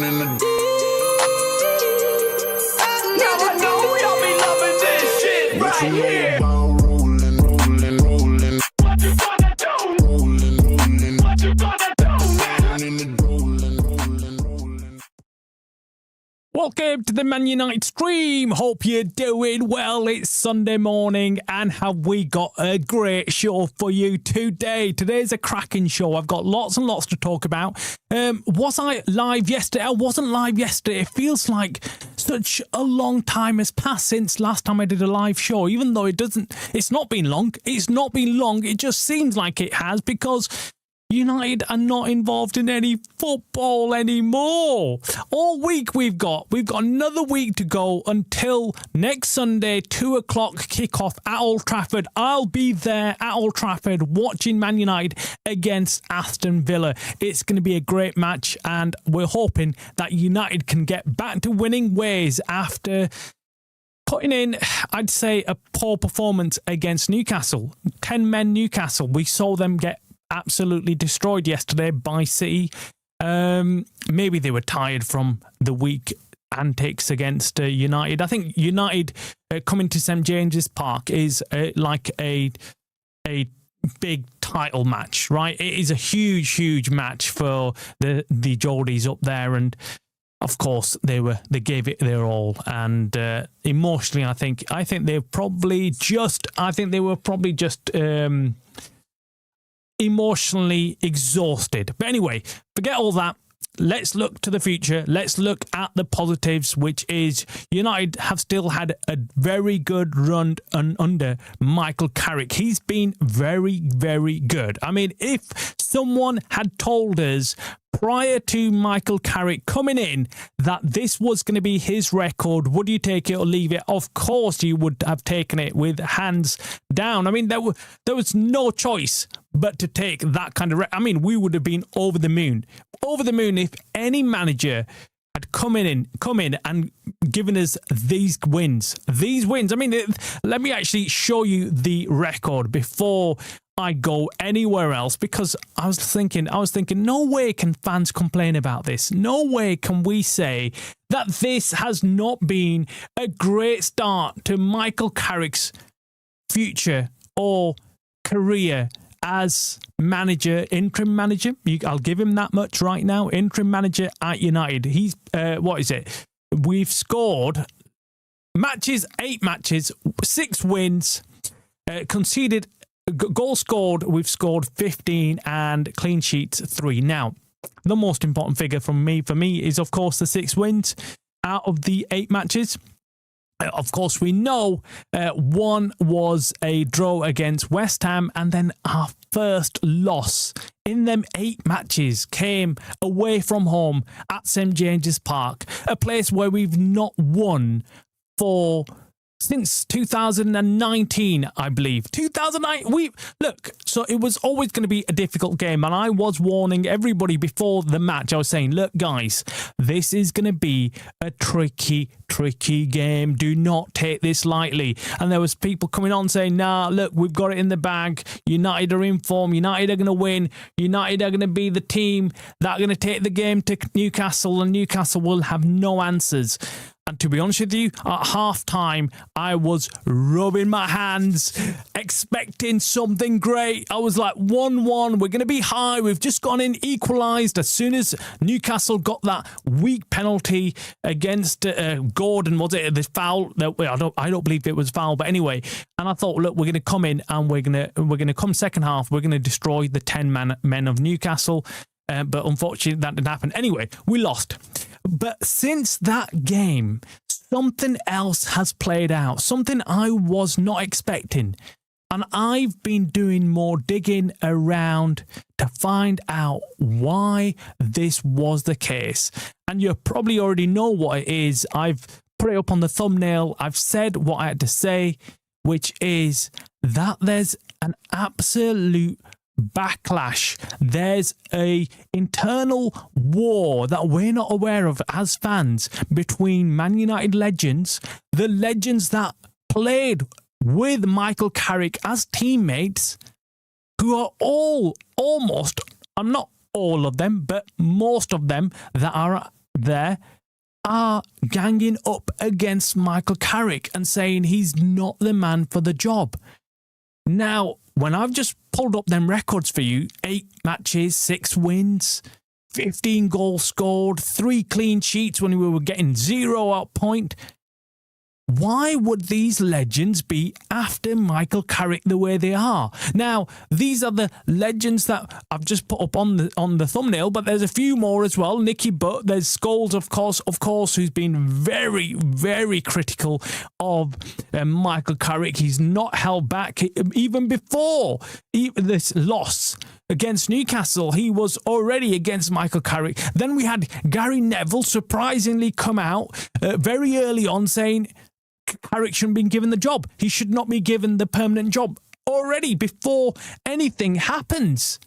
down in the Now I know y'all be loving this shit What you right know here. about rolling? What you gonna do? Rolling. What you gonna do now? Down in the rolling. Welcome to the Man United stream. Hope you're doing well. It's Sunday morning and have we got a great show for you today. Today's a cracking show. I've got lots and lots to talk about. Was I live yesterday? I wasn't live yesterday. It feels like such a long time has passed since last time I did a live show, even though it's not been long. It's not been long. It just seems like it has because United are not involved in any football anymore. All week we've got another week to go until next Sunday, 2 o'clock kickoff at Old Trafford. I'll be there at Old Trafford watching Man United against Aston Villa. It's going to be a great match and we're hoping that United can get back to winning ways after putting in, I'd say, a poor performance against Newcastle. 10 men Newcastle. We saw them get absolutely destroyed yesterday by City. Maybe they were tired from the week antics against United. I think United coming to St James's Park is like a big title match, right? It is a huge match for the Geordies up there, and of course they gave it their all. And emotionally, I think they were probably just emotionally exhausted. But anyway, forget all that. Let's look to the future. Let's look at the positives, which is United have still had a very good run under Michael Carrick. He's been very, very good. I mean, if someone had told us prior to Michael Carrick coming in that this was going to be his record, would you take it or leave it? Of course you would have taken it with hands down. I mean, there was no choice but to take that kind of... I mean, we would have been over the moon if any manager had come in and given us these wins. I mean, let me actually show you the record before I go anywhere else, because I was thinking, no way can fans complain about this. No way can we say that this has not been a great start to Michael Carrick's future or career as manager, interim manager. I'll give him that much right now. Interim manager at United. He's, we've scored 8 matches, 6 wins, conceded, goal scored, we've scored 15 and clean sheets 3. Now, the most important figure for me is, of course, the 6 wins out of the 8 matches. Of course, we know one was a draw against West Ham, and then our first loss in them 8 matches came away from home at St James's Park, a place where we've not won since 2019, I believe. 2009. So it was always going to be a difficult game, and I was warning everybody before the match. I was saying, look, guys, this is going to be a tricky game. Do not take this lightly. And there was people coming on saying, nah, look, we've got it in the bag. United are in form. United are going to win. United are going to be the team that are going to take the game to Newcastle, and Newcastle will have no answers. And to be honest with you, at half-time, I was rubbing my hands, expecting something great. I was like, 1-1, we're going to be high. We've just gone in, equalised. As soon as Newcastle got that weak penalty against Gordon, was it the foul? I don't believe it was foul, but anyway. And I thought, look, we're going to come in and we're going to come second half. We're going to destroy the 10 men of Newcastle. But unfortunately, that didn't happen. Anyway, we lost. But since that game, something else has played out, something I was not expecting. And I've been doing more digging around to find out why this was the case. And you probably already know what it is. I've put it up on the thumbnail. I've said what I had to say, which is that there's an absolute backlash. There's a internal war that we're not aware of as fans between Man United legends, the legends that played with Michael Carrick as teammates, who are all almost, I'm not all of them, but most of them that are there are ganging up against Michael Carrick and saying he's not the man for the job. Now, when I've just pulled up them records for you, 8 matches, 6 wins, 15 goals scored, 3 clean sheets when we were getting 0 out point. Why would these legends be after Michael Carrick the way they are? Now, these are the legends that I've just put up on the thumbnail, but there's a few more as well. Nicky Butt, there's Scholes, of course, who's been very, very critical of Michael Carrick. He's not held back. Even before this loss against Newcastle, he was already against Michael Carrick. Then we had Gary Neville surprisingly come out very early on saying Carrick shouldn't be given the job. He should not be given the permanent job already before anything happens.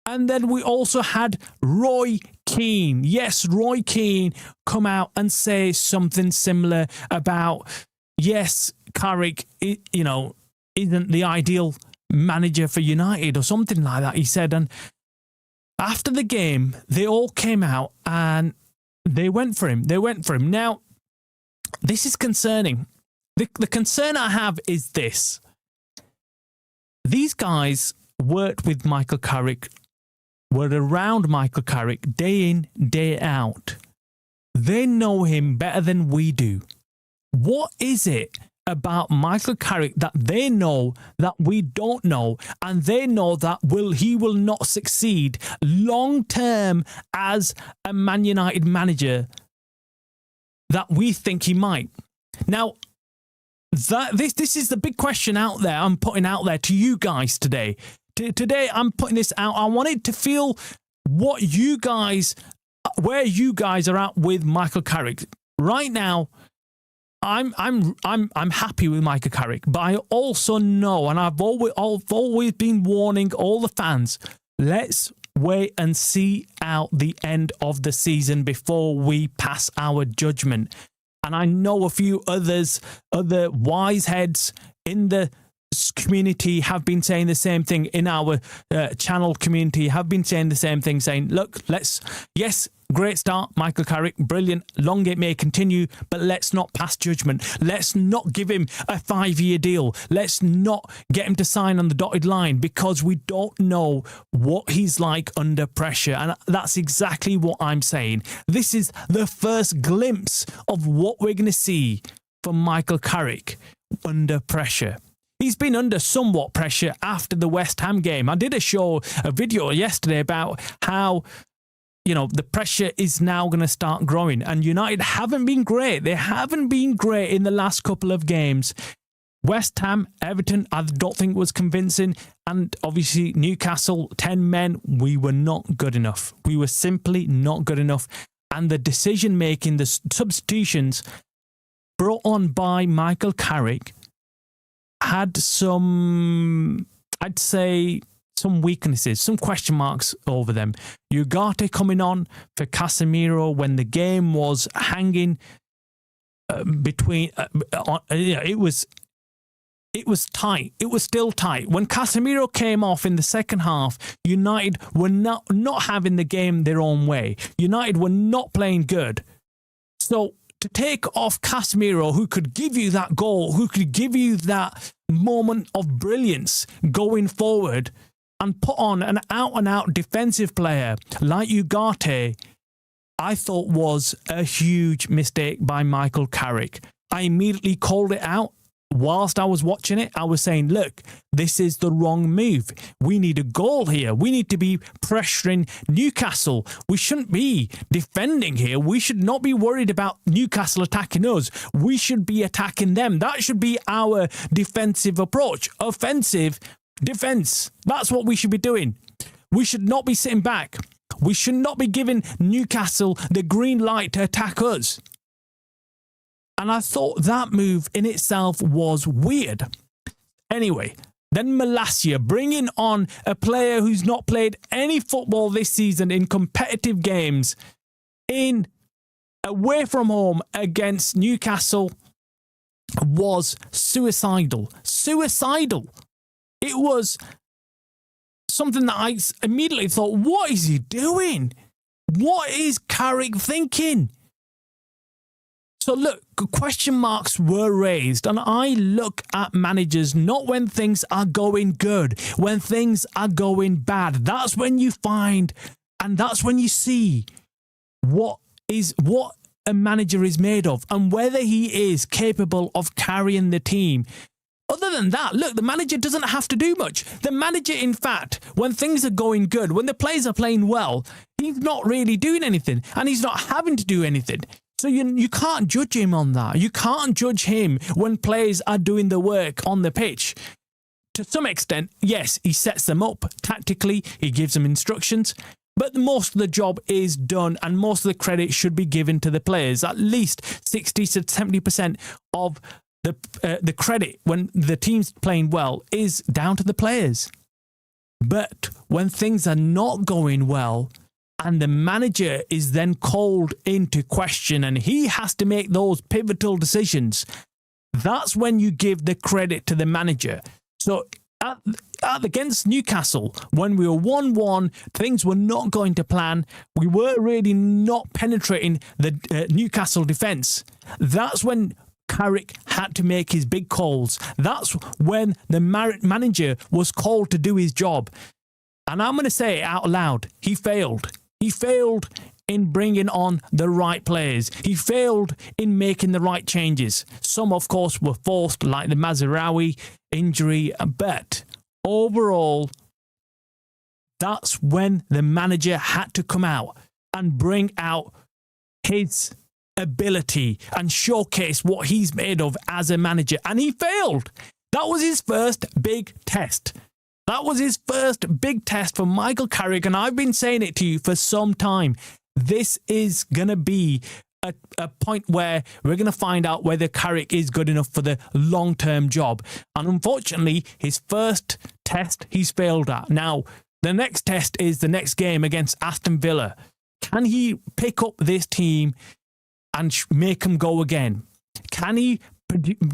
And then we also had Roy Keane. Yes, Roy Keane come out and say something similar about, yes, Carrick, isn't the ideal manager for United or something like that, he said. And after the game, they all came out and they went for him. Now, this is concerning. The concern I have is this. These guys worked with Michael Carrick, were around Michael Carrick day in, day out. They know him better than we do. What is it about Michael Carrick that they know that we don't know, and they know that he will not succeed long term as a Man United manager that we think he might? Now, this is the big question out there. I'm putting out there to you guys today. Today, I'm putting this out. I wanted to feel where you guys are at with Michael Carrick right now. I'm happy with Michael Carrick, but I also know, and I've always been warning all the fans, let's wait and see out the end of the season before we pass our judgment. And I know a few other wise heads in the community have been saying the same thing, in our channel community have been saying the same thing, saying, look, yes, great start, Michael Carrick, brilliant, long it may continue, but let's not pass judgment. Let's not give him a 5-year deal. Let's not get him to sign on the dotted line, because we don't know what he's like under pressure. And that's exactly what I'm saying. This is the first glimpse of what we're going to see from Michael Carrick under pressure. He's been under somewhat pressure after the West Ham game. I did a video yesterday about how, the pressure is now going to start growing, and United haven't been great. They haven't been great in the last couple of games. West Ham, Everton, I don't think was convincing. And obviously Newcastle, 10 men, we were not good enough. We were simply not good enough. And the decision-making, the substitutions brought on by Michael Carrick had some, I'd say, some weaknesses, some question marks over them. Ugarte coming on for Casemiro when the game was hanging between, it was tight. It was still tight. When Casemiro came off in the second half, United were not having the game their own way. United were not playing good. So to take off Casemiro, who could give you that goal, who could give you that moment of brilliance going forward, and put on an out-and-out defensive player like Ugarte, I thought was a huge mistake by Michael Carrick. I immediately called it out. Whilst I was watching it, I was saying, look, this is the wrong move. We need a goal here. We need to be pressuring Newcastle. We shouldn't be defending here. We should not be worried about Newcastle attacking us. We should be attacking them. That should be our defensive approach. Offensive defense. That's what we should be doing. We should not be sitting back. We should not be giving Newcastle the green light to attack us. And I thought that move in itself was weird. Anyway, then Malacia, bringing on a player who's not played any football this season in competitive games, away from home against Newcastle, was suicidal. Suicidal. It was something that I immediately thought, what is he doing? What is Carrick thinking? So look, question marks were raised, and I look at managers not when things are going good, when things are going bad. That's when you find, and that's when you see what a manager is made of and whether he is capable of carrying the team. Other than that, look, the manager doesn't have to do much. The manager, in fact, when things are going good, when the players are playing well, he's not really doing anything, and he's not having to do anything. So you can't judge him on that. You can't judge him when players are doing the work on the pitch. To some extent, yes, he sets them up tactically, he gives them instructions, but most of the job is done and most of the credit should be given to the players. At least 60 to 70% of the credit when the team's playing well is down to the players. But when things are not going well, and the manager is then called into question and he has to make those pivotal decisions, that's when you give the credit to the manager. So against Newcastle, when we were 1-1, things were not going to plan. We were really not penetrating the Newcastle defence. That's when Carrick had to make his big calls. That's when the manager was called to do his job. And I'm going to say it out loud. He failed. He failed in bringing on the right players. He failed in making the right changes. Some, of course, were forced, like the Mazraoui injury. But overall, that's when the manager had to come out and bring out his ability and showcase what he's made of as a manager. And he failed. That was his first big test. That was his first big test for Michael Carrick, and I've been saying it to you for some time. This is going to be a point where we're going to find out whether Carrick is good enough for the long-term job. And unfortunately, his first test he's failed at. Now, the next test is the next game against Aston Villa. Can he pick up this team and make them go again? Can he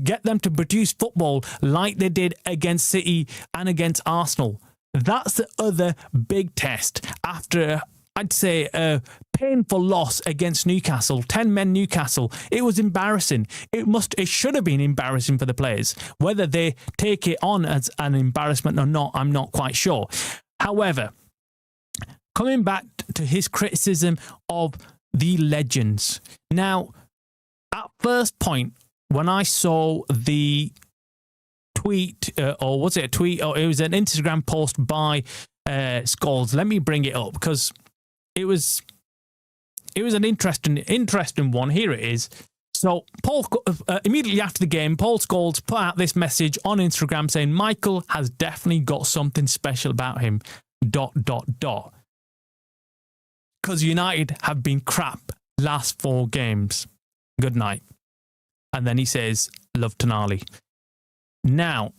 get them to produce football like they did against City and against Arsenal? That's the other big test after, I'd say, a painful loss against Newcastle, 10-men Newcastle. It was embarrassing. It should have been embarrassing for the players. Whether they take it on as an embarrassment or not, I'm not quite sure. However, coming back to his criticism of the legends. Now, at first point, when I saw the tweet, or was it a tweet, or it was an Instagram post by Scholes. Let me bring it up because it was an interesting one. Here it is. So Paul, immediately after the game, Paul Scholes put out this message on Instagram saying Michael has definitely got something special about him. ... Because United have been crap last 4 games. Good night. And then he says, love Tonali. Now,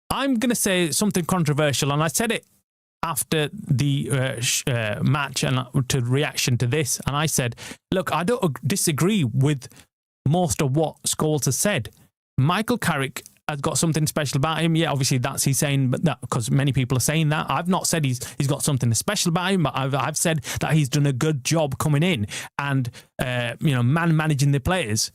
I'm going to say something controversial, and I said it after the match and to reaction to this, and I said, look, I don't disagree with most of what Scholes has said. Michael Carrick has got something special about him. Yeah, obviously that's he's saying, but that because many people are saying that. I've not said he's got something special about him, but I've said that he's done a good job coming in and managing the players.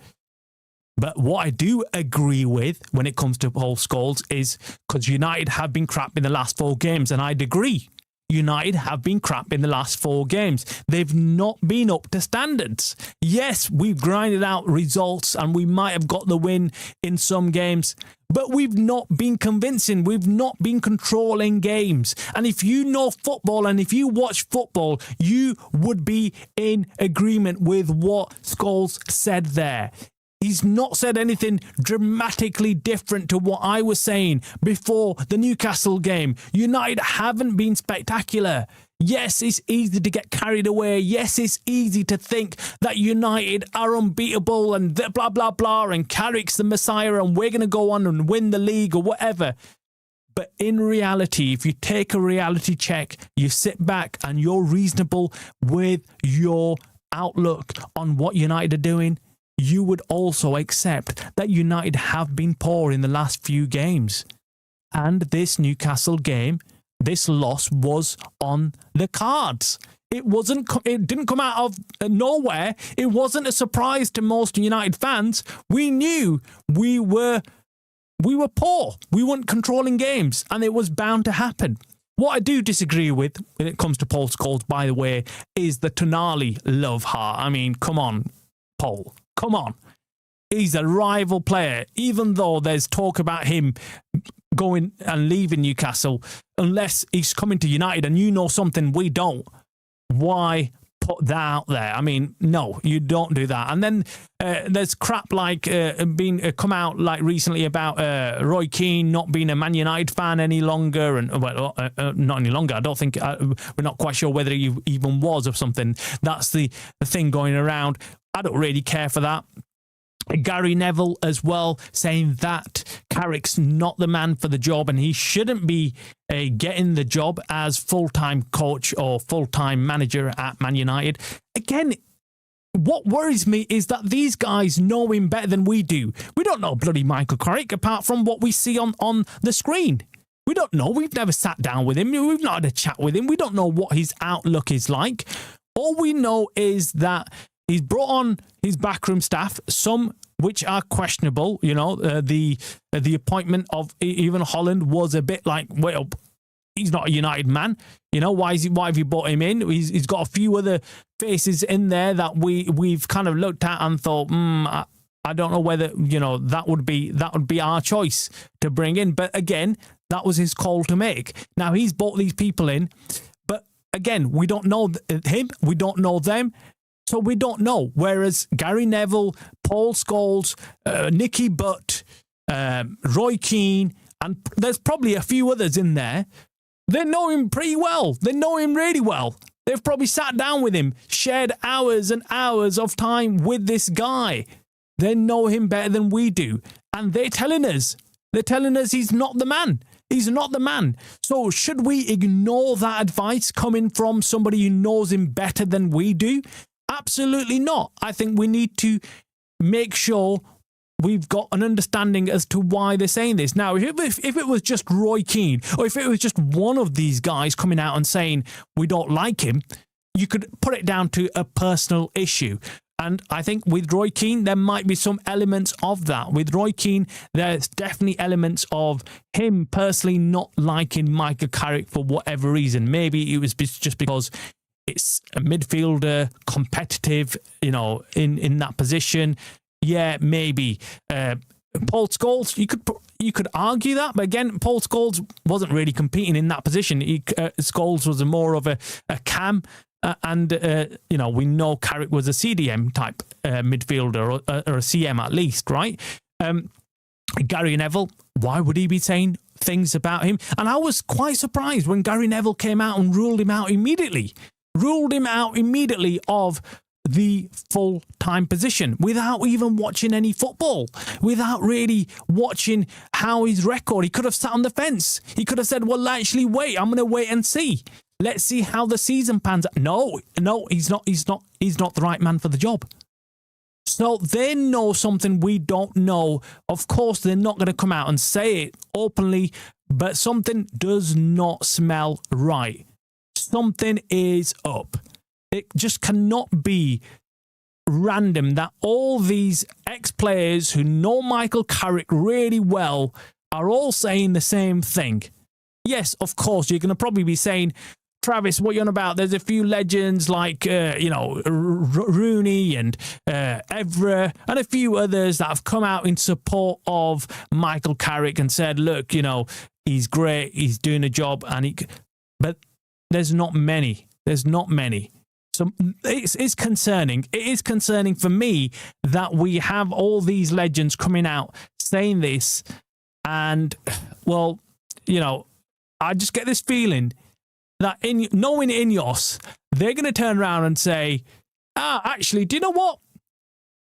But what I do agree with when it comes to Paul Scholes is because United have been crap in the last 4 games, and I'd agree. United have been crap in the last 4 games. They've not been up to standards. Yes, we've grinded out results and we might have got the win in some games, but we've not been convincing. We've not been controlling games. And if you know football and if you watch football, you would be in agreement with what Scholes said there. He's not said anything dramatically different to what I was saying before the Newcastle game. United haven't been spectacular. Yes, it's easy to get carried away. Yes, it's easy to think that United are unbeatable and blah, blah, blah, and Carrick's the Messiah and we're going to go on and win the league or whatever. But in reality, if you take a reality check, you sit back and you're reasonable with your outlook on what United are doing, you would also accept that United have been poor in the last few games. And this Newcastle game this loss was on the cards. It wasn't. It didn't come out of nowhere. It wasn't a surprise to most United fans. We knew we were poor. We weren't controlling games, and it was bound to happen. What I do disagree with when it comes to Paul Scholes, by the way, is the Tonali love heart. I mean, come on, Paul. Come on. He's a rival player, even though there's talk about him going and leaving Newcastle, unless he's coming to United and you know something we don't. Why put that out there? I mean, no, you don't do that. And then there's crap like being come out like recently about Roy Keane not being a Man United fan any longer, and not any longer. I don't think we're not quite sure whether he even was or something. That's the thing going around. I don't really care for that. Gary Neville as well, saying that Carrick's not the man for the job and he shouldn't be getting the job as full-time coach or full-time manager at Man United. Again, what worries me is that these guys know him better than we do. We don't know bloody Michael Carrick apart from what we see on the screen. We don't know. We've never sat down with him. We've not had a chat with him. We don't know what his outlook is like. All we know is that he's brought on his backroom staff, some which are questionable. You know, the appointment of even Holland was a bit like, well, he's not a United man. You know, why have you brought him in? He's got a few other faces in there that we've kind of looked at and thought, I don't know whether, you know, that would be our choice to bring in. But again, that was his call to make. Now he's brought these people in, but again, we don't know him, we don't know them. So we don't know. Whereas Gary Neville, Paul Scholes, Nicky Butt, Roy Keane, and there's probably a few others in there, they know him pretty well. They know him really well. They've probably sat down with him, shared hours and hours of time with this guy. They know him better than we do. And they're telling us he's not the man. He's not the man. So should we ignore that advice coming from somebody who knows him better than we do? Absolutely not. I think we need to make sure we've got an understanding as to why they're saying this. Now, if it was just Roy Keane, or if it was just one of these guys coming out and saying we don't like him, you could put it down to a personal issue. And I think with Roy Keane, there might be some elements of that. With Roy Keane, there's definitely elements of him personally not liking Michael Carrick for whatever reason. Maybe it was just because it's a midfielder, competitive, you know, in that position. Yeah, maybe. Paul Scholes, you could argue that, but again, Paul Scholes wasn't really competing in that position. Scholes was more of a cam, and you know, we know Carrick was a CDM type midfielder or a CM at least, right? Gary Neville, why would he be saying things about him? And I was quite surprised when Gary Neville came out and ruled him out immediately of the full-time position without even watching any football, without really watching how his record. He could have sat on the fence. He could have said, well, actually, wait, I'm going to wait and see. Let's see how the season pans out. No, he's not the right man for the job. So they know something we don't know. Of course, they're not going to come out and say it openly, but something does not smell right. Something is up. It just cannot be random that all these ex-players who know Michael Carrick really well are all saying the same thing. Yes, of course, you're going to probably be saying, Travis, what are you on about? There's a few legends like, Rooney and Evra and a few others that have come out in support of Michael Carrick and said, look, you know, he's great, he's doing a job, but there's not many. There's not many. So it's concerning. It is concerning for me that we have all these legends coming out saying this. And, well, you know, I just get this feeling that knowing Ineos, they're going to turn around and say, actually, do you know what?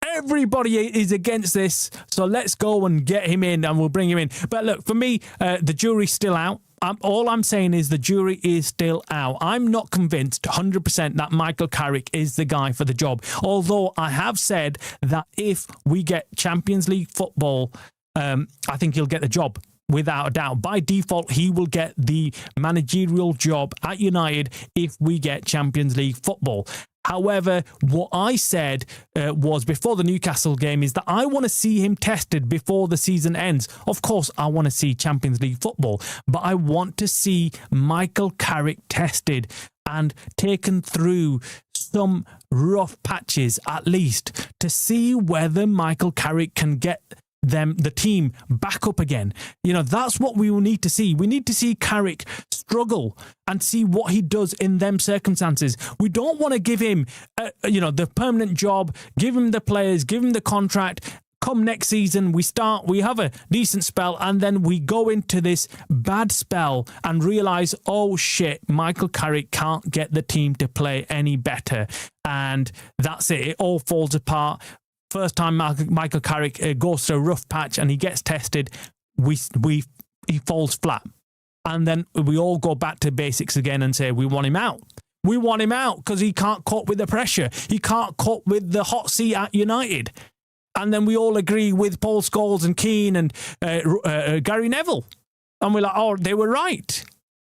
Everybody is against this, so let's go and get him in and we'll bring him in. But look, for me, the jury's still out. All I'm saying is the jury is still out. I'm not convinced 100% that Michael Carrick is the guy for the job. Although I have said that if we get Champions League football, I think he'll get the job. without a doubt. By default, he will get the managerial job at United if we get Champions League football. However, what I said was before the Newcastle game is that I want to see him tested before the season ends. Of course, I want to see Champions League football, but I want to see Michael Carrick tested and taken through some rough patches at least to see whether Michael Carrick can get the team back up again. You know, that's what we will need to see. We need to see Carrick struggle and see what he does in them circumstances. We don't want to give him, the permanent job, give him the players, give him the contract. Come next season, we have a decent spell, and then we go into this bad spell and realise, oh shit, Michael Carrick can't get the team to play any better. And that's it. It all falls apart. First time Michael Carrick goes through a rough patch and he gets tested, he falls flat. And then we all go back to basics again and say, we want him out. We want him out because he can't cope with the pressure. He can't cope with the hot seat at United. And then we all agree with Paul Scholes and Keane and Gary Neville. And we're like, oh, they were right.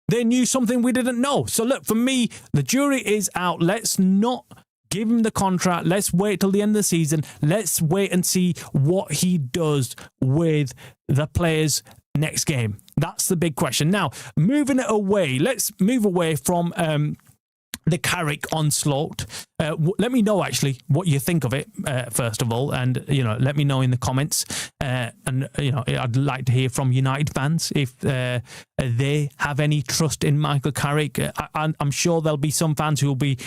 They knew something we didn't know. So look, for me, the jury is out. Let's not give him the contract. Let's wait till the end of the season. Let's wait and see what he does with the players next game. That's the big question. Now, moving it away, let's move away from the Carrick onslaught. Let me know actually what you think of it first of all, and let me know in the comments. And I'd like to hear from United fans if they have any trust in Michael Carrick. I'm sure there'll be some fans who will be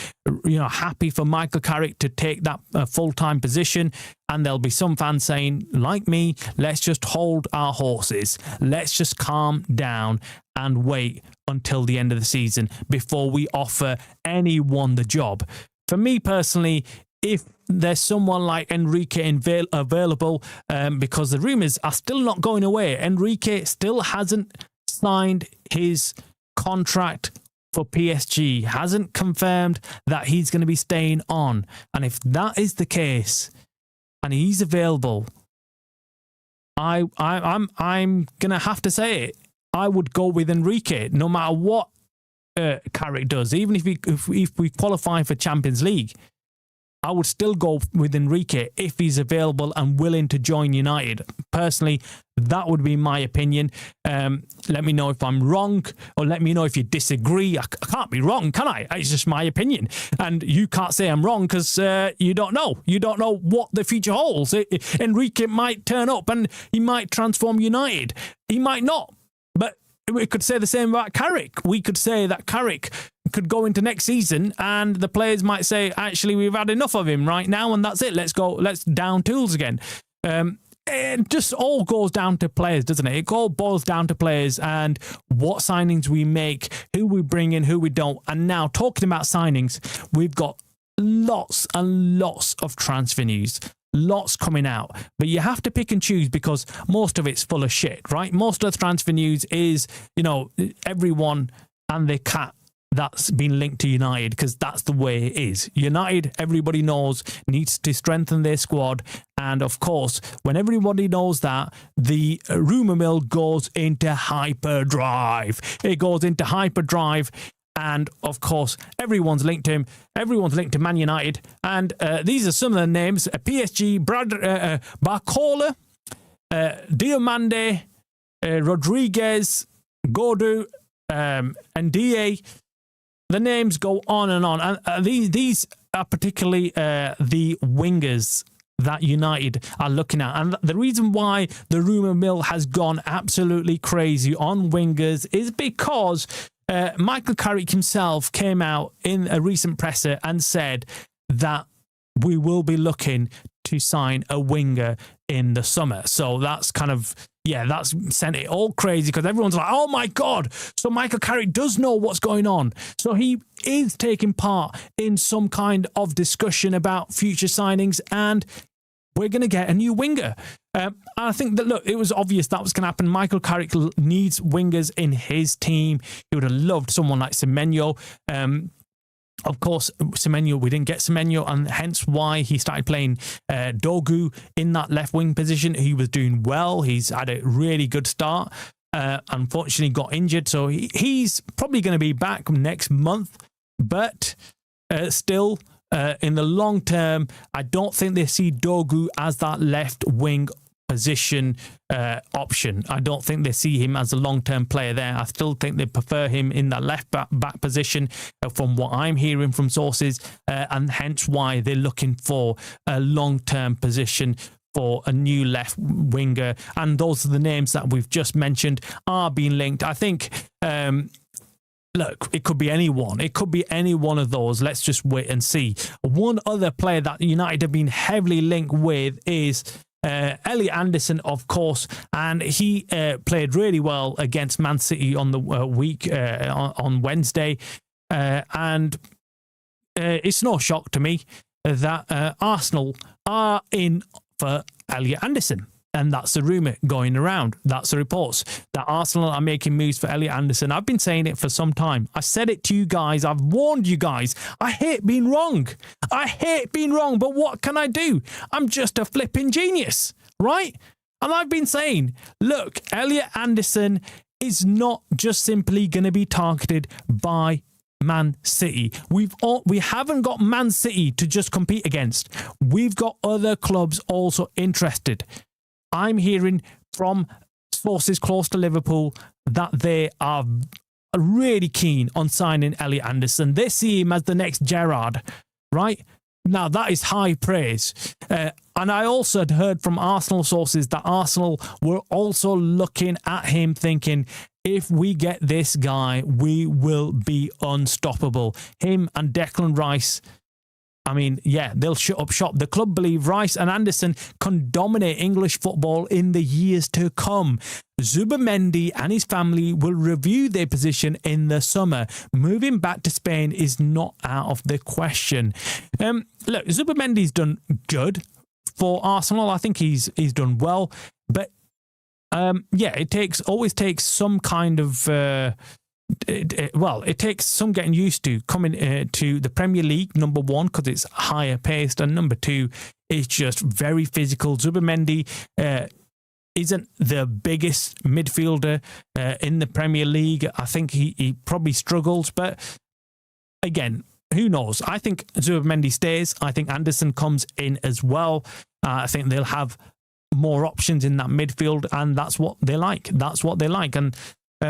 happy for Michael Carrick to take that full-time position, and there'll be some fans saying, like me, let's just hold our horses. Let's just calm down and wait until the end of the season before we offer anyone the job. For me personally, if there's someone like Enrique available, because the rumours are still not going away, Enrique still hasn't signed his contract for PSG, hasn't confirmed that he's going to be staying on. And if that is the case, and he's available, I'm gonna have to say it. I would go with Enrique, no matter what Carrick does. Even if we qualify for Champions League, I would still go with Enrique if he's available and willing to join United. Personally, that would be my opinion. Let me know if I'm wrong, or let me know if you disagree. I can't be wrong, can I? It's just my opinion. And you can't say I'm wrong because you don't know. You don't know what the future holds. Enrique might turn up and he might transform United. He might not. But we could say the same about Carrick. We could say that Carrick could go into next season and the players might say, actually, we've had enough of him right now and that's it. Let's go. Let's down tools again. It just all goes down to players, doesn't it? It all boils down to players and what signings we make, who we bring in, who we don't. And now, talking about signings, we've got lots and lots of transfer news. Lots coming out, but you have to pick and choose because most of it's full of shit, right? Most of the transfer news is, everyone and their cat that's been linked to United because that's the way it is. United, everybody knows, needs to strengthen their squad. And of course, when everybody knows that, the rumour mill goes into hyperdrive. It goes into hyperdrive. And, of course, everyone's linked to him. Everyone's linked to Man United. And these are some of the names. PSG, Barcola, Diomande, Rodriguez, Godu, Ndie. The names go on and on. And these are particularly the wingers that United are looking at. And the reason why the rumour mill has gone absolutely crazy on wingers is because Michael Carrick himself came out in a recent presser and said that we will be looking to sign a winger in the summer. So that's kind of, that's sent it all crazy because everyone's like, oh my God. So Michael Carrick does know what's going on. So he is taking part in some kind of discussion about future signings and we're going to get a new winger. I think that, look, it was obvious that was going to happen. Michael Carrick needs wingers in his team. He would have loved someone like Semenyo. Of course, Semenyo, we didn't get Semenyo, and hence why he started playing Dogu in that left wing position. He was doing well. He's had a really good start. unfortunately got injured, so he's probably going to be back next month. But still, in the long term, I don't think they see Dogu as that left wing position option. I don't think they see him as a long-term player there. I still think they prefer him in that left back position from what I'm hearing from sources, and hence why they're looking for a long-term position for a new left winger. And those are the names that we've just mentioned are being linked. I think look, it could be anyone. It could be any one of those. Let's just wait and see. One other player that United have been heavily linked with is Elliot Anderson, of course, and he played really well against Man City on the week on Wednesday, and it's no shock to me that Arsenal are in for Elliot Anderson. And that's the rumour going around. That's the reports that Arsenal are making moves for Elliot Anderson. I've been saying it for some time. I said it to you guys. I've warned you guys. I hate being wrong. But what can I do? I'm just a flipping genius, right? And I've been saying, look, Elliot Anderson is not just simply going to be targeted by Man City. We haven't got Man City to just compete against. We've got other clubs also interested. I'm hearing from sources close to Liverpool that they are really keen on signing Elliot Anderson. They see him as the next Gerrard, right? Now, that is high praise. And I also had heard from Arsenal sources that Arsenal were also looking at him thinking, if we get this guy, we will be unstoppable. Him and Declan Rice, I mean, yeah, they'll shut up shop. The club believe Rice and Anderson can dominate English football in the years to come. Zubimendi and his family will review their position in the summer. Moving back to Spain is not out of the question. Look, Zubimendi's done good for Arsenal. I think he's done well. But, yeah, it always takes some kind of... it takes some getting used to coming to the Premier League, number one, because it's higher paced, and number two, it's just very physical. Zubimendi isn't the biggest midfielder in the Premier League. I think he probably struggles, but again, who knows? I think Zubimendi stays. I think Anderson comes in as well. I think they'll have more options in that midfield, and that's what they like. And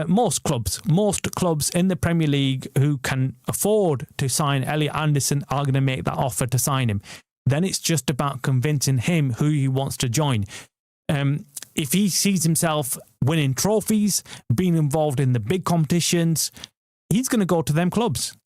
most clubs in the Premier League who can afford to sign Elliot Anderson are going to make that offer to sign him. Then it's just about convincing him who he wants to join. If he sees himself winning trophies, being involved in the big competitions, he's going to go to them clubs.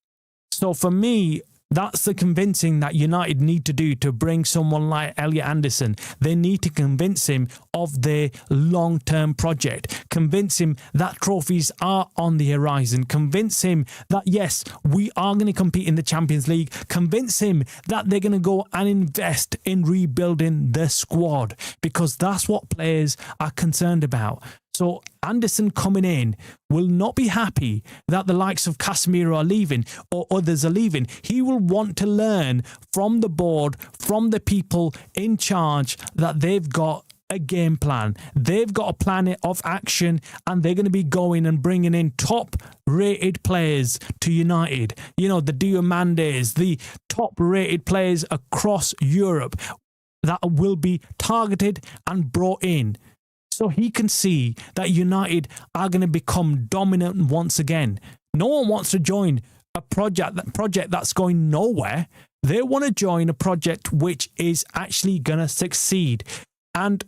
So for me, that's the convincing that United need to do to bring someone like Elliot Anderson. They need to convince him of their long-term project. Convince him that trophies are on the horizon. Convince him that, yes, we are going to compete in the Champions League. Convince him that they're going to go and invest in rebuilding the squad, because that's what players are concerned about. So Anderson coming in will not be happy that the likes of Casemiro are leaving or others are leaving. He will want to learn from the board, from the people in charge, that they've got a game plan. They've got a plan of action, and they're going to be going and bringing in top-rated players to United. You know, the Diamandes, the top-rated players across Europe that will be targeted and brought in. So he can see that United are going to become dominant once again. No one wants to join a project that's going nowhere. They want to join a project which is actually going to succeed. And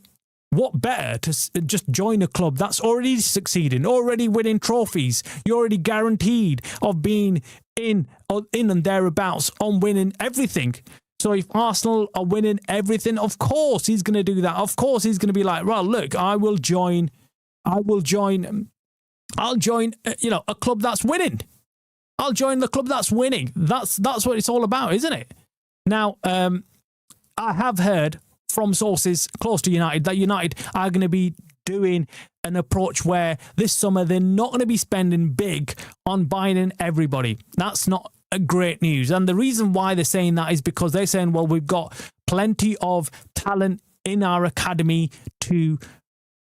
what better to just join a club that's already succeeding, already winning trophies. You're already guaranteed of being in and thereabouts on winning everything. So if Arsenal are winning everything, of course he's going to do that. Of course he's going to be like, well, look, I'll join, a club that's winning. I'll join the club that's winning. That's what it's all about, isn't it? Now, I have heard from sources close to United that United are going to be doing an approach where this summer they're not going to be spending big on buying in everybody. That's not great news. And the reason why they're saying that is because they're saying, well, we've got plenty of talent in our academy to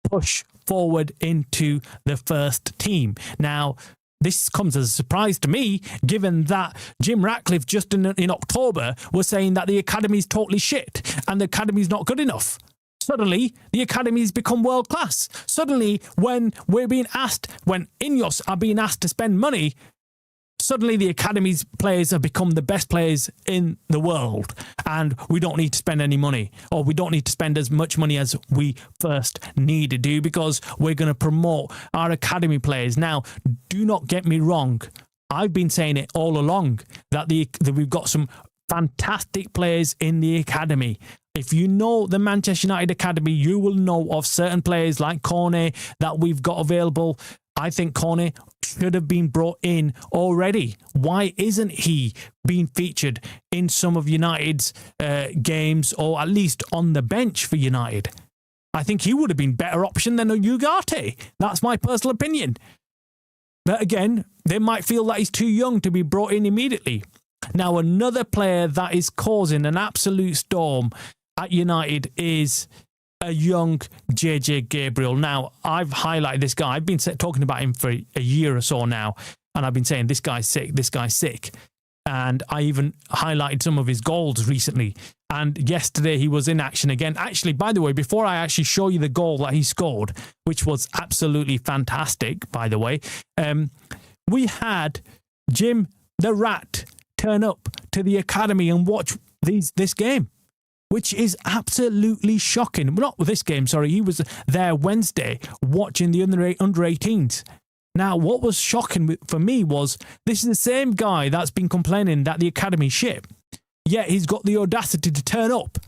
push forward into the first team. Now, this comes as a surprise to me, given that Jim Ratcliffe just in October was saying that the academy is totally shit and the academy is not good enough. Suddenly, the academy's become world class. Suddenly, when Ineos are being asked to spend money, suddenly the academy's players have become the best players in the world, and we don't need to spend any money, or we don't need to spend as much money as we first need to do, because we're going to promote our academy players. Now, do not get me wrong. I've been saying it all along that we've got some fantastic players in the academy. If you know the Manchester United Academy, you will know of certain players like Cornet that we've got available. I think Cornet should have been brought in already. Why isn't he being featured in some of United's games, or at least on the bench for United? I think he would have been better option than a Ugarte. That's my personal opinion. But again, they might feel that he's too young to be brought in immediately. Now, another player that is causing an absolute storm at United is a young JJ Gabriel. Now, I've highlighted this guy. I've been talking about him for a year or so now, and I've been saying this guy's sick. And I even highlighted some of his goals recently. And yesterday he was in action again. Actually, by the way, before I actually show you the goal that he scored, which was absolutely fantastic, by the way, we had Jim the Rat turn up to the academy and watch this game, which is absolutely shocking. Not with this game, sorry. He was there Wednesday watching the under 18s. Now, what was shocking for me was this is the same guy that's been complaining that the academy shit, yet he's got the audacity to turn up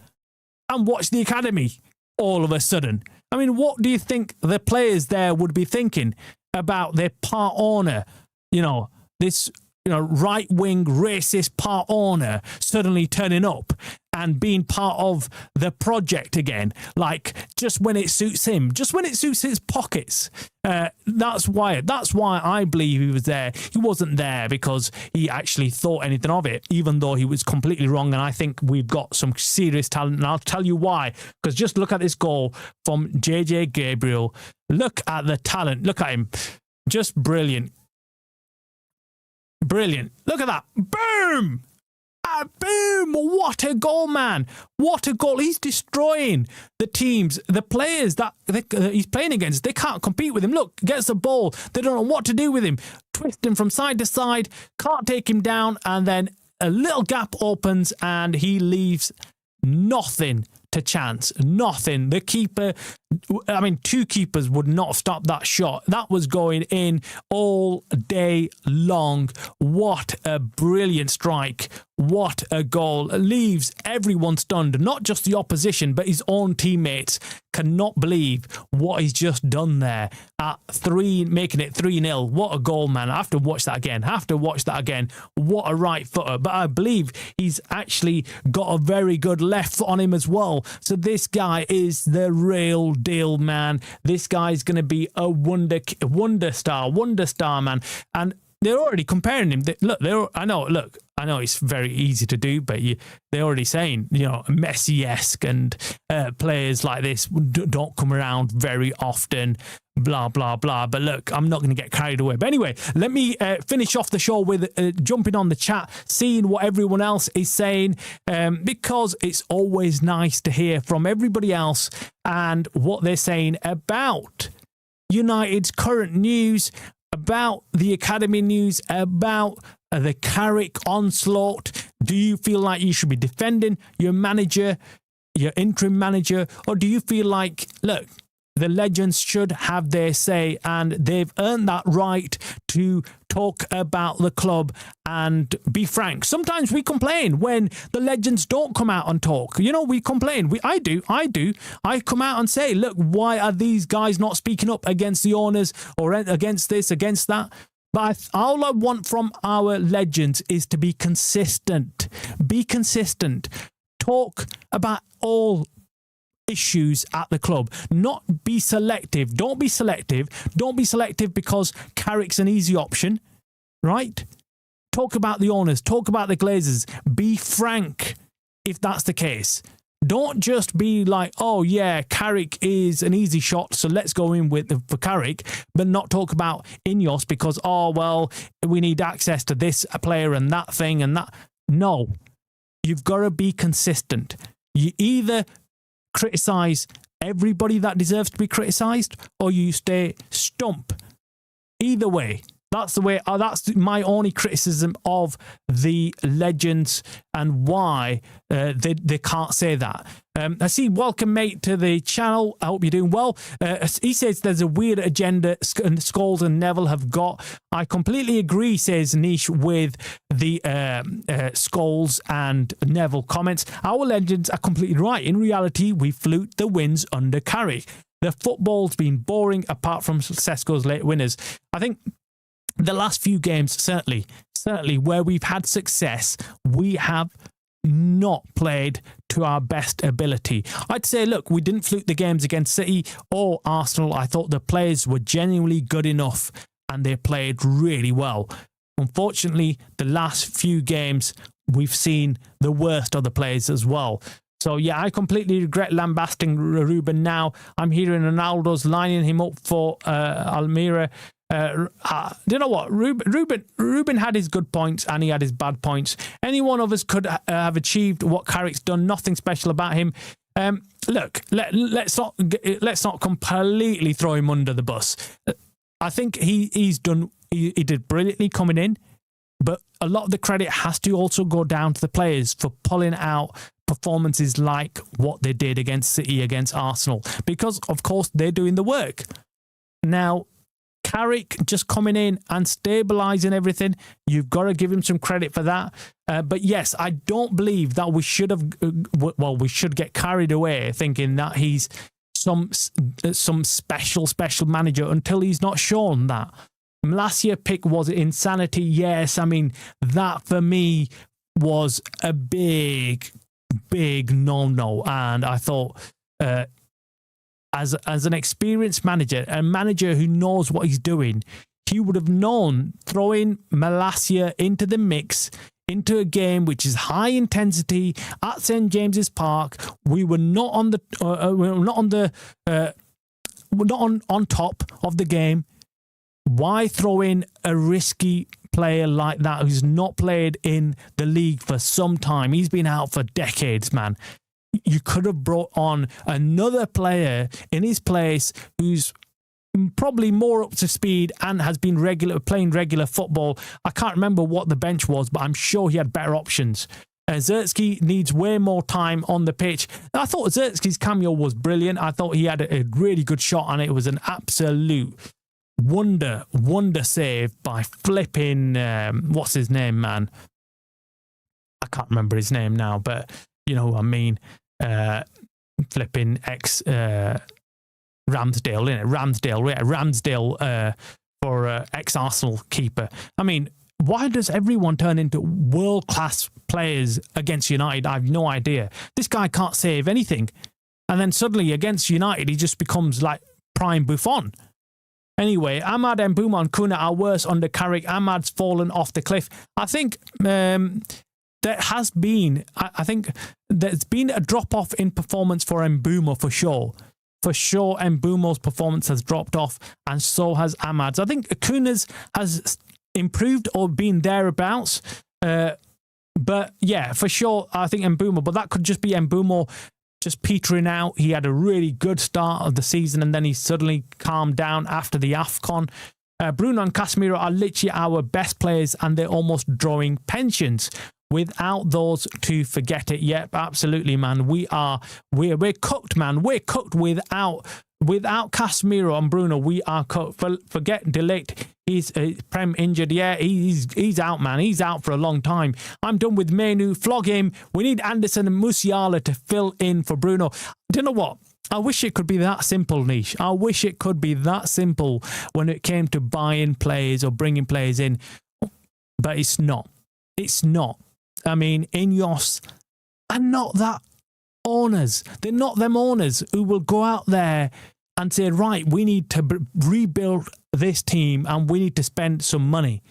and watch the academy all of a sudden. I mean, what do you think the players there would be thinking about their part owner, this right-wing racist part owner suddenly turning up and being part of the project again, like just when it suits him, just when it suits his pockets. That's why I believe he was there. He wasn't there because he actually thought anything of it, even though he was completely wrong. And I think we've got some serious talent, and I'll tell you why. Because just look at this goal from JJ Gabriel. Look at the talent. Look at him. Just brilliant. Brilliant. Look at that. Boom! Boom! What a goal, man. What a goal. He's destroying the teams, the players that he's playing against. They can't compete with him. Look, gets the ball. They don't know what to do with him. Twist him from side to side. Can't take him down. And then a little gap opens and he leaves nothing to chance. Nothing. The keeper, two keepers would not stop that shot. That was going in all day long. What a brilliant strike. What a goal. Leaves everyone stunned, not just the opposition, but his own teammates cannot believe what he's just done there at making it 3-0. What a goal, man. I have to watch that again. What a right footer. But I believe he's actually got a very good left foot on him as well. So this guy is the real deal, man. This guy's going to be a wonder star, man. And they're already comparing him. I know it's very easy to do, but they're already saying, Messi-esque, and players like this don't come around very often, blah, blah, blah. But look, I'm not going to get carried away. But anyway, let me finish off the show with jumping on the chat, seeing what everyone else is saying, because it's always nice to hear from everybody else and what they're saying about United's current news, about the academy news, about the Carrick onslaught. Do you feel like you should be defending your manager, your interim manager, or do you feel like, look, the legends should have their say and they've earned that right to talk about the club and be frank? Sometimes we complain when the legends don't come out and talk. We complain. I do. I come out and say, look, why are these guys not speaking up against the owners or against this, against that? But all I want from our legends is to be consistent. Be consistent. Talk about all issues at the club. Not be selective. Don't be selective. Don't be selective because Carrick's an easy option, right? Talk about the owners. Talk about the Glazers. Be frank if that's the case. Don't just be like, oh yeah, Carrick is an easy shot, so let's go in for Carrick, but not talk about Ineos because, oh, well, we need access to this player and that thing and that. No, you've got to be consistent. You either criticise everybody that deserves to be criticised or you stay stump. Either way. That's the way. That's my only criticism of the legends and why they can't say that. I see. Welcome, mate, to the channel. I hope you're doing well. He says there's a weird agenda Scholes and Neville have got. I completely agree, says Niche, with the Scholes and Neville comments. Our legends are completely right. In reality, we fluked the wins under Carrick. The football's been boring apart from Sesko's late winners. I think the last few games, certainly where we've had success, we have not played to our best ability. I'd say, look, we didn't fluke the games against City or Arsenal. I thought the players were genuinely good enough and they played really well. Unfortunately, the last few games, we've seen the worst of the players as well. So, yeah, I completely regret lambasting Ruben now. I'm hearing Ronaldo's lining him up for Almira. Do you know what? Ruben had his good points and he had his bad points. Any one of us could have achieved what Carrick's done. Nothing special about him. Look, let's not completely throw him under the bus. I think he did brilliantly coming in, but a lot of the credit has to also go down to the players for pulling out performances like what they did against City, against Arsenal, because of course they're doing the work. Now, Carrick just coming in and stabilising everything, you've got to give him some credit for that. But yes, I don't believe that we should get carried away thinking that he's some special manager until he's not shown that. Last year's pick was insanity. Yes, I mean, that for me was a big no-no. And I thought, as an experienced manager, a manager who knows what he's doing, he would have known throwing Malacia into the mix, into a game which is high intensity at St James's Park. We were not on top of the game. Why throw in a risky player like that who's not played in the league for some time? He's been out for decades, man. You could have brought on another player in his place who's probably more up to speed and has been playing regular football. I can't remember what the bench was, but I'm sure he had better options. Zertsky needs way more time on the pitch. I thought Zertsky's cameo was brilliant. I thought he had a really good shot and it was an absolute wonder save by flipping, what's his name, man? I can't remember his name now, but you know what I mean. Flipping Ramsdale, innit? Ramsdale for ex-Arsenal keeper. I mean, why does everyone turn into world-class players against United? I have no idea. This guy can't save anything. And then suddenly against United, he just becomes like prime Buffon. Anyway, Ahmad and Mbeumo and Kuna are worse under Carrick. Ahmad's fallen off the cliff. I think there's been a drop-off in performance for Mbeumo for sure. For sure, Mbeumo's performance has dropped off, and so has Ahmad's. I think Kuna's has improved or been thereabouts. But yeah, for sure, I think Mbeumo. But that could just be Mbeumo just petering out. He had a really good start of the season, and then he suddenly calmed down after the AFCON. Bruno and Casemiro are literally our best players, and they're almost drawing pensions. Without those two, forget it. Yep, absolutely, man. We're cooked, man. We're cooked without Casemiro and Bruno. We are cooked. Forget De Ligt. He's Prem injured. Yeah, he's out, man. He's out for a long time. I'm done with Menu. Flog him. We need Anderson and Musiala to fill in for Bruno. Do you know what? I wish it could be that simple, Niche. I wish it could be that simple when it came to buying players or bringing players in. But it's not. It's not. I mean, Ineos are not that owners. They're not them owners who will go out there and say, right, we need to rebuild this team and we need to spend some money.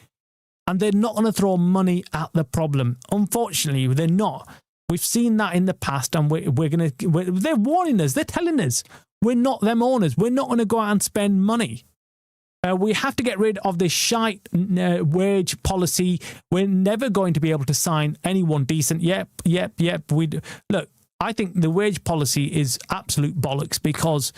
And they're not going to throw money at the problem. Unfortunately, they're not. We've seen that in the past, and they're warning us. They're telling us we're not them owners. We're not going to go out and spend money. We have to get rid of this shite wage policy. We're never going to be able to sign anyone decent. Yep. Look, I think the wage policy is absolute bollocks because,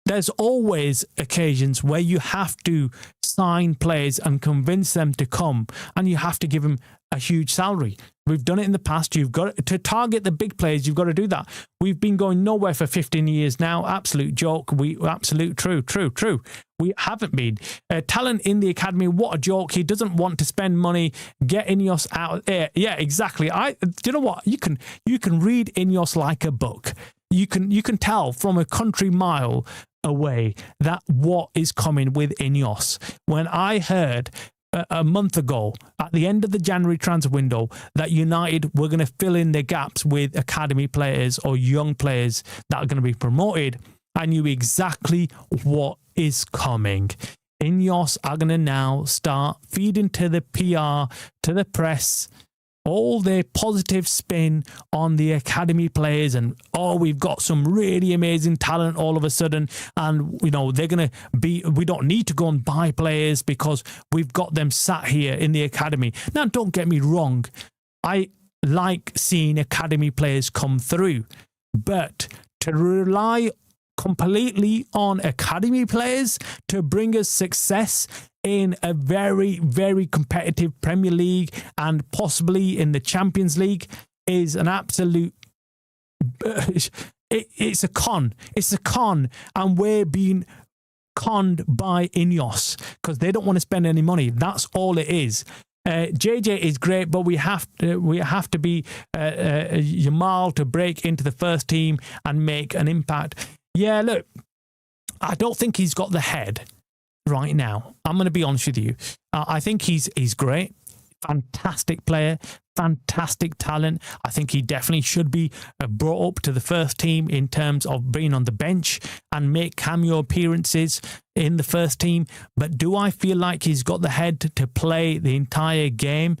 there's always occasions where you have to sign players and convince them to come, and you have to give them a huge salary. We've done it in the past. You've got to target the big players. You've got to do that. We've been going nowhere for 15 years now. Absolute joke. True. We haven't been. Talent in the academy. What a joke. He doesn't want to spend money. Get Ineos out there. Yeah, exactly. Do you know what? You can read Ineos like a book. You can tell from a country mile away that what is coming with Ineos. When I heard a month ago at the end of the January transfer window that United were going to fill in the gaps with academy players or young players that are going to be promoted, I knew exactly what is coming. Ineos are going to now start feeding to the PR, to the press, all the positive spin on the academy players, and we've got some really amazing talent all of a sudden, and they're going to be, we don't need to go and buy players because we've got them sat here in the academy. Now, don't get me wrong, I like seeing academy players come through, but to rely completely on academy players to bring us success in a very, very competitive Premier League and possibly in the Champions League is an absolute... It's a con. It's a con. And we're being conned by Ineos because they don't want to spend any money. That's all it is. JJ is great, but we have to be Jamal to break into the first team and make an impact. Yeah, look, I don't think he's got the head right now. I'm going to be honest with you. I think he's great. Fantastic player, fantastic talent. I think he definitely should be brought up to the first team in terms of being on the bench and make cameo appearances in the first team. But do I feel like he's got the head to play the entire game?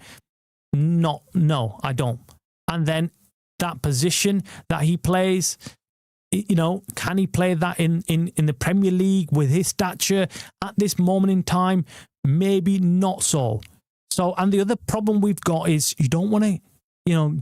No, I don't. And then that position that he plays, can he play that in the Premier League with his stature at this moment in time? Maybe not so. So, and the other problem we've got is you don't want to,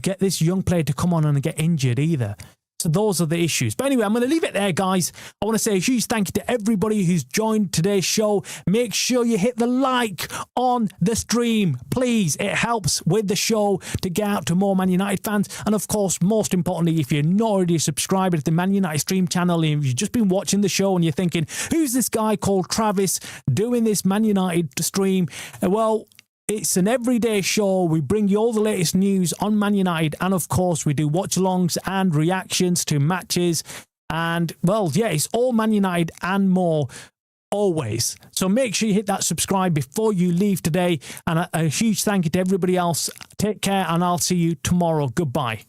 get this young player to come on and get injured either. So those are the issues. But anyway, I'm going to leave it there, guys. I want to say a huge thank you to everybody who's joined today's show. Make sure you hit the like on the stream, please. It helps with the show to get out to more Man United fans. And of course, most importantly, if you're not already a subscriber to the Man United stream channel, and you've just been watching the show and you're thinking, who's this guy called Travis doing this Man United stream? Well, it's an everyday show. We bring you all the latest news on Man United. And of course, we do watch-alongs and reactions to matches. And, it's all Man United and more always. So make sure you hit that subscribe before you leave today. And a huge thank you to everybody else. Take care, and I'll see you tomorrow. Goodbye.